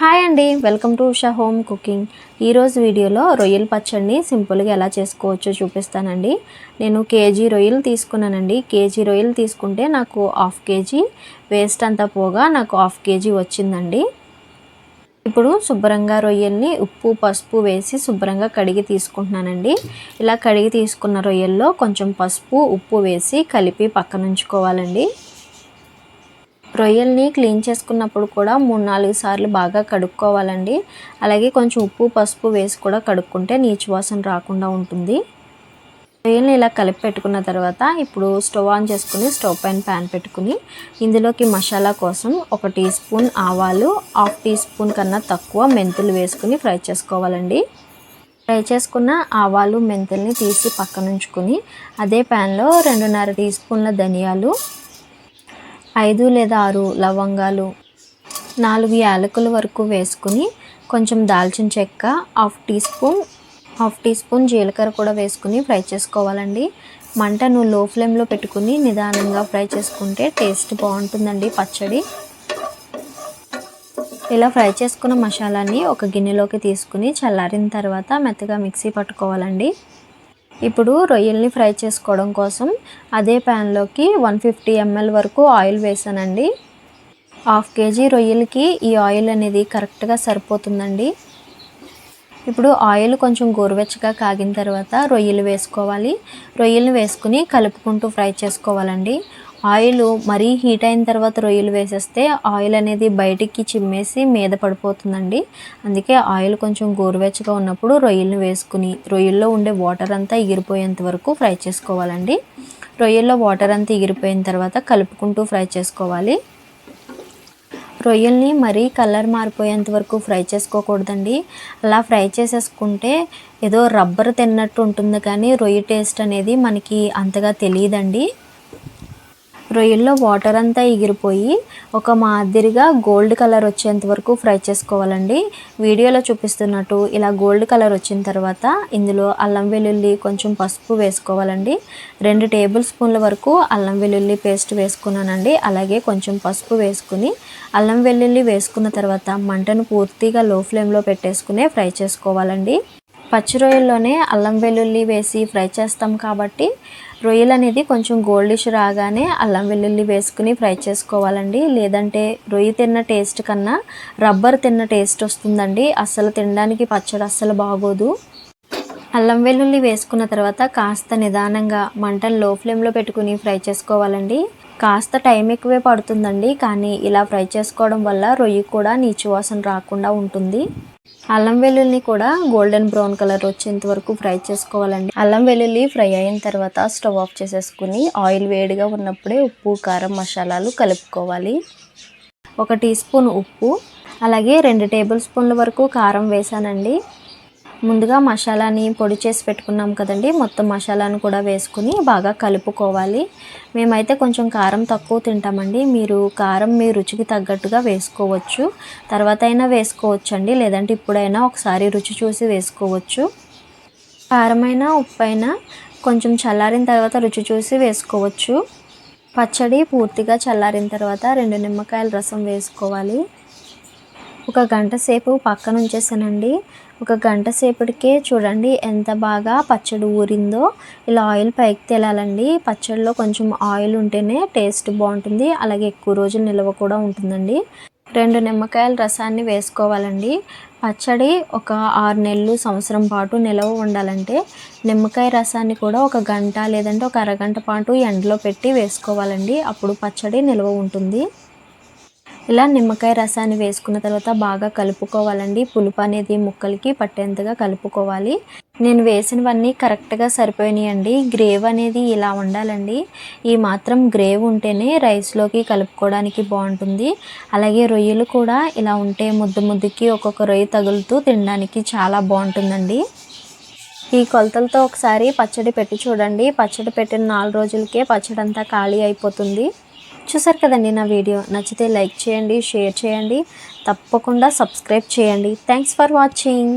Hi అండి, welcome to Usha home cooking. ఈరోజు వీడియోలో రొయ్యల పచ్చడిని సింపుల్గా ఎలా చేసుకోవచ్చో చూపిస్తానండి. నేను కేజీ రొయ్యలు తీసుకున్నానండి. కేజీ రొయ్యలు తీసుకుంటే నాకు హాఫ్ కేజీ వేస్ట్ అంతా పోగా నాకు హాఫ్ కేజీ వచ్చిందండి. ఇప్పుడు శుభ్రంగా రొయ్యల్ని ఉప్పు పసుపు వేసి శుభ్రంగా కడిగి తీసుకుంటున్నానండి. ఇలా కడిగి తీసుకున్న రొయ్యల్లో కొంచెం పసుపు ఉప్పు వేసి కలిపి పక్కన ఉంచుకోవాలండి. రొయ్యల్ని క్లీన్ చేసుకున్నప్పుడు కూడా 3-4 సార్లు బాగా కడుక్కోవాలండి. అలాగే కొంచెం ఉప్పు పసుపు వేసి కూడా కడుక్కుంటే నీచు వాసన రాకుండా ఉంటుంది. రొయ్యల్ని ఇలా కలిపి పెట్టుకున్న తర్వాత ఇప్పుడు స్టవ్ ఆన్ చేసుకుని స్టవ్ పైన ప్యాన్ పెట్టుకుని ఇందులోకి మసాలా కోసం 1 టీ స్పూన్ ఆవాలు, హాఫ్ టీ స్పూన్ కన్నా తక్కువ మెంతులు వేసుకుని ఫ్రై చేసుకోవాలండి. ఫ్రై చేసుకున్న ఆవాలు మెంతుల్ని తీసి పక్కన ఉంచుకుని అదే ప్యాన్లో 2.5 టీ స్పూన్ల ధనియాలు, 5 లేదా 6 లవంగాలు, 4 యాలకుల వరకు వేసుకుని కొంచెం దాల్చిన చెక్క, హాఫ్ టీ స్పూన్ జీలకర్ర కూడా వేసుకుని ఫ్రై చేసుకోవాలండి. మంటను లో ఫ్లేమ్లో పెట్టుకుని నిదానంగా ఫ్రై చేసుకుంటే టేస్ట్ బాగుంటుందండి పచ్చడి. ఇలా ఫ్రై చేసుకున్న మసాలాని ఒక గిన్నెలోకి తీసుకుని చల్లారిన తర్వాత మెత్తగా మిక్సీ పట్టుకోవాలండి. ఇప్పుడు రొయ్యల్ని ఫ్రై చేసుకోవడం కోసం అదే ప్యాన్లోకి 150 ml వరకు ఆయిల్ వేసానండి. హాఫ్ కేజీ రొయ్యలకి ఈ ఆయిల్ అనేది కరెక్ట్గా సరిపోతుందండి. ఇప్పుడు ఆయిల్ కొంచెం గోరువెచ్చగా కాగిన తర్వాత రొయ్యలు వేసుకోవాలి. రొయ్యలను వేసుకుని కలుపుకుంటూ ఫ్రై చేసుకోవాలండి. ఆయిల్ మరీ హీట్ అయిన తర్వాత రొయ్యలు వేసేస్తే ఆయిల్ అనేది బయటికి చిమ్మేసి మీద పడిపోతుందండి. అందుకే ఆయిల్ కొంచెం గోరువెచ్చగా ఉన్నప్పుడు రొయ్యలను వేసుకుని రొయ్యల్లో ఉండే వాటర్ అంతా ఎగిరిపోయేంత వరకు ఫ్రై చేసుకోవాలండి. రొయ్యల్లో వాటర్ అంతా ఎగిరిపోయిన తర్వాత కలుపుకుంటూ ఫ్రై చేసుకోవాలి. రొయ్యల్ని మరీ కలర్ మారిపోయేంత వరకు ఫ్రై చేసుకోకూడదండి. అలా ఫ్రై చేసేసుకుంటే ఏదో రబ్బర్ తిన్నట్టు ఉంటుంది కానీ రొయ్య టేస్ట్ అనేది మనకి అంతగా తెలియదండి. రొయ్యల్లో వాటర్ అంతా ఎగిరిపోయి ఒక మాదిరిగా గోల్డ్ కలర్ వచ్చేంత వరకు ఫ్రై చేసుకోవాలండి. వీడియోలో చూపిస్తున్నట్టు ఇలా గోల్డ్ కలర్ వచ్చిన తర్వాత ఇందులో అల్లం వెల్లుల్లి కొంచెం పసుపు వేసుకోవాలండి. 2 టేబుల్ స్పూన్ల వరకు అల్లం వెల్లుల్లి పేస్ట్ వేసుకున్నానండి. అలాగే కొంచెం పసుపు వేసుకుని అల్లం వెల్లుల్లి వేసుకున్న తర్వాత మంటను పూర్తిగా లో ఫ్లేమ్లో పెట్టేసుకునే ఫ్రై చేసుకోవాలండి. పచ్చి రొయ్యల్లోనే అల్లం వెల్లుల్లి వేసి ఫ్రై చేస్తాం కాబట్టి రొయ్యలు అనేది కొంచెం గోల్డిష్ రాగానే అల్లం వెల్లుల్లి వేసుకుని ఫ్రై చేసుకోవాలండి. లేదంటే రొయ్య తిన్న టేస్ట్ కన్నా రబ్బర్ తిన్న టేస్ట్ వస్తుందండి. అస్సలు తినడానికి పచ్చడి అస్సలు బాగోదు. అల్లం వెల్లుల్లి వేసుకున్న తర్వాత కాస్త నిదానంగా మంటను లో ఫ్లేమ్లో పెట్టుకుని ఫ్రై చేసుకోవాలండి. కాస్త టైం ఎక్కువే పడుతుందండి, కానీ ఇలా ఫ్రై చేసుకోవడం వల్ల రొయ్య కూడా నీచు వాసన రాకుండా ఉంటుంది. అల్లం వెల్లుల్లి కూడా గోల్డెన్ బ్రౌన్ కలర్ వచ్చేంత వరకు ఫ్రై చేసుకోవాలండి. అల్లం వెల్లుల్లి ఫ్రై అయిన తర్వాత స్టవ్ ఆఫ్ చేసేసుకుని ఆయిల్ వేడిగా ఉన్నప్పుడే ఉప్పు కారం మసాలాలు కలుపుకోవాలి. 1 టీ స్పూన్ ఉప్పు, అలాగే 2 టేబుల్ స్పూన్ల వరకు కారం వేసానండి. ముందుగా మసాలాని పొడి చేసి పెట్టుకున్నాం కదండి, మొత్తం మసాలాను కూడా వేసుకుని బాగా కలుపుకోవాలి. మేమైతే కొంచెం కారం తక్కువ తింటామండి. మీరు కారం మీ రుచికి తగ్గట్టుగా వేసుకోవచ్చు. తర్వాత అయినా వేసుకోవచ్చు అండి, లేదంటే ఇప్పుడైనా ఒకసారి రుచి చూసి వేసుకోవచ్చు. కారమైనా ఉప్పైనా కొంచెం చల్లారిన తర్వాత రుచి చూసి వేసుకోవచ్చు. పచ్చడి పూర్తిగా చల్లారిన తర్వాత 2 నిమ్మకాయల రసం వేసుకోవాలి. 1 గంట సేపు పక్కన ఉంచేసానండి. 1 గంట సేపటికే చూడండి ఎంత బాగా పచ్చడి ఊరిందో. ఇలా ఆయిల్ పైకి తేలాలండి. పచ్చడిలో కొంచెం ఆయిల్ ఉంటేనే టేస్ట్ బాగుంటుంది, అలాగే ఎక్కువ రోజులు నిల్వ కూడా ఉంటుందండి. 2 నిమ్మకాయల రసాన్ని వేసుకోవాలండి. పచ్చడి ఒక 6 నెలలు సంవత్సరం పాటు నిల్వ ఉండాలంటే నిమ్మకాయ రసాన్ని కూడా 1 గంట లేదంటే ఒక అరగంట పాటు ఎండలో పెట్టి వేసుకోవాలండి. అప్పుడు పచ్చడి నిల్వ ఉంటుంది. ఇలా నిమ్మకాయ రసాన్ని వేసుకున్న తర్వాత బాగా కలుపుకోవాలండి. పులుపు అనేది ముక్కలకి పట్టేంతగా కలుపుకోవాలి. నేను వేసినవన్నీ కరెక్ట్గా సరిపోయినాయండి. గ్రేవ్ అనేది ఇలా ఉండాలండి. ఈ మాత్రం గ్రేవ్ ఉంటేనే రైస్లోకి కలుపుకోవడానికి బాగుంటుంది. అలాగే రొయ్యలు కూడా ఇలా ఉంటే ముద్ద ముద్దకి ఒక్కొక్క రొయ్య తగులుతూ తినడానికి చాలా బాగుంటుందండి. ఈ కొలతలతో ఒకసారి పచ్చడి పెట్టి చూడండి. పచ్చడి పెట్టిన 4 రోజులకే పచ్చడి అంతా ఖాళీ అయిపోతుంది. చూసారు కదండి, నా వీడియో నచ్చితే లైక్ చేయండి, షేర్ చేయండి, తప్పకుండా సబ్స్క్రైబ్ చేయండి. Thanks for watching.